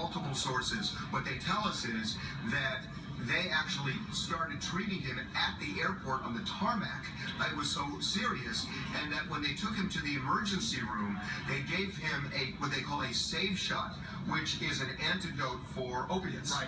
multiple sources. What they tell us is that they actually started treating him at the airport on the tarmac. It was so serious, and that when they took him to the emergency room, they gave him what they call a save shot, which is an antidote for opiates. Right.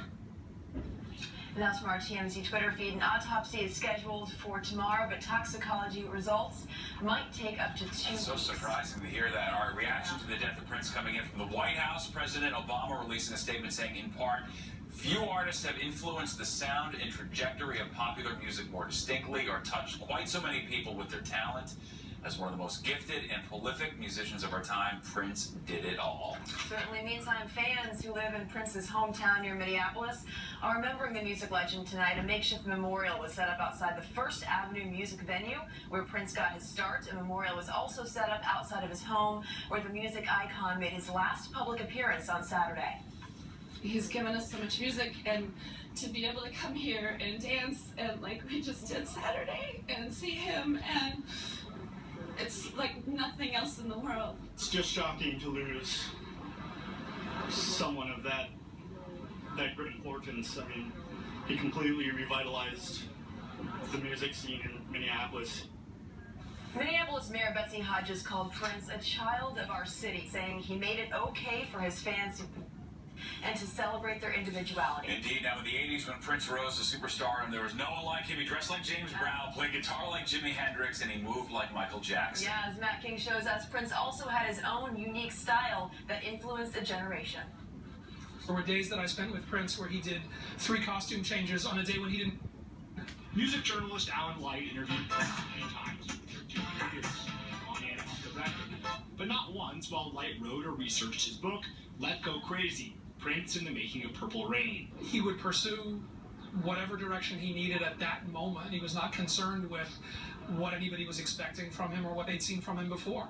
And that's from our TMZ Twitter feed. An autopsy is scheduled for tomorrow, but toxicology results might take up to 2 weeks. So surprising to hear that. Our reaction to the death of Prince coming in from the White House. President Obama releasing a statement saying, in part, few artists have influenced the sound and trajectory of popular music more distinctly or touched quite so many people with their talent. As one of the most gifted and prolific musicians of our time, Prince did it all. Certainly. Meantime, fans who live in Prince's hometown near Minneapolis are remembering the music legend tonight. A makeshift memorial was set up outside the First Avenue music venue where Prince got his start. A memorial was also set up outside of his home where the music icon made his last public appearance on Saturday. He's given us so much music, and to be able to come here and dance and like we just did Saturday and see him, and it's like nothing else in the world. It's just shocking to lose someone of that great importance. I mean, he completely revitalized the music scene in Minneapolis. Minneapolis Mayor Betsy Hodges called Prince a child of our city, saying he made it okay for his fans and to celebrate their individuality. Indeed. Now, in the 80s, when Prince rose to superstardom, there was no one like him. He dressed like James Brown, played guitar like Jimi Hendrix, and he moved like Michael Jackson. Yeah, as Matt King shows us, Prince also had his own unique style that influenced a generation. There were days that I spent with Prince where he did 3 costume changes on a day when he didn't. Music journalist Alan Light interviewed Prince many times for 2 years, on and off the record. But not once while Light wrote or researched his book, Let Go Crazy, Prince in the Making of Purple Rain. He would pursue whatever direction he needed at that moment. He was not concerned with what anybody was expecting from him or what they'd seen from him before.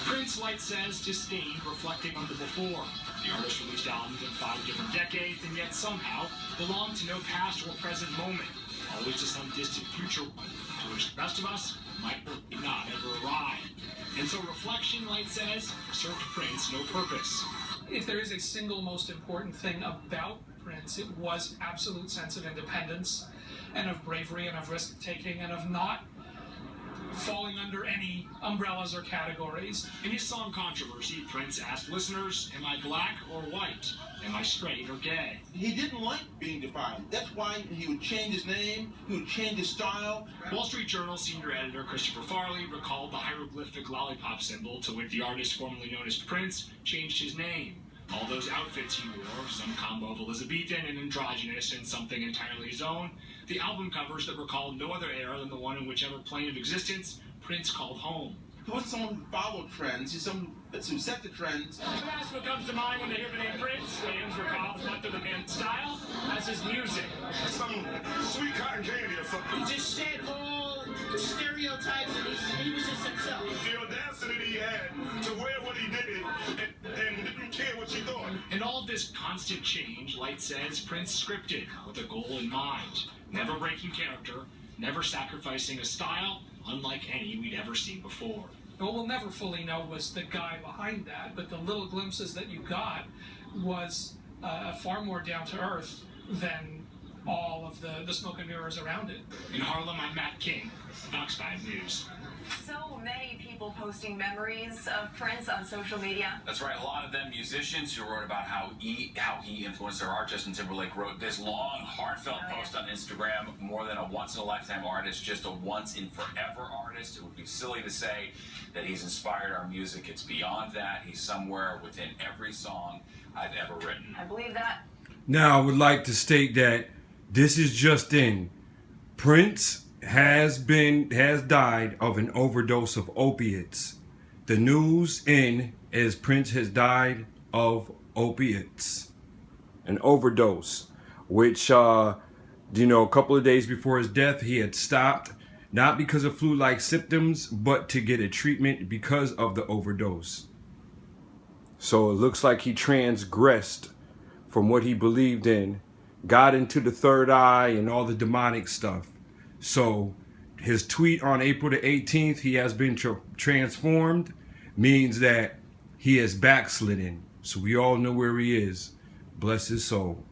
Prince, Light says, disdained reflecting on the before. The artist released albums in 5 different decades and yet somehow belonged to no past or present moment, always to some distant future one, to which the rest of us might not ever arrive. And so reflection, Light says, served Prince no purpose. If there is a single most important thing about Prince, it was absolute sense of independence and of bravery and of risk-taking and of not falling under any umbrellas or categories. In his song Controversy, Prince asked listeners, am I black or white? Am I straight or gay? He didn't like being defined. That's why he would change his name, he would change his style. Wall Street Journal senior editor Christopher Farley recalled the hieroglyphic lollipop symbol to which the artist formerly known as Prince changed his name. All those outfits he wore, some combo of Elizabethan and androgynous and something entirely his own, the album covers that recalled no other era than the one in whichever plane of existence Prince called home. He wasn't someone who followed trends, he's someone who set the trends. That's what comes to mind when they hear the name Prince. Fans recall much of the man's style as his music. Some sweet cotton candy or something. He just shed all stereotypes and he was just himself. The audacity he had to wear what he did and didn't care what you thought. In all of this constant change, Light says Prince scripted with a goal in mind. Never breaking character, never sacrificing a style unlike any we'd ever seen before. What we'll never fully know was the guy behind that, but the little glimpses that you got was far more down to earth than all of the smoke and mirrors around it. In Harlem, I'm Matt King, Fox 5 News. So many people posting memories of Prince on social media. That's right. A lot of them musicians who wrote about how he influenced their art. Justin Timberlake wrote this long, heartfelt post on Instagram. More than a once-in-a-lifetime artist, just a once-in-forever artist. It would be silly to say that he's inspired our music. It's beyond that. He's somewhere within every song I've ever written. I believe that. Now, I would like to state that this is just in. Prince has died of an overdose of opiates. The news in is Prince has died of opiates, an overdose, which a couple of days before his death he had stopped, not because of flu-like symptoms, but to get a treatment because of the overdose. So it looks like he transgressed from what he believed in, got into the third eye and all the demonic stuff. So his tweet on April the 18th, he has been transformed, means that he is backslidden. So we all know where he is. Bless his soul.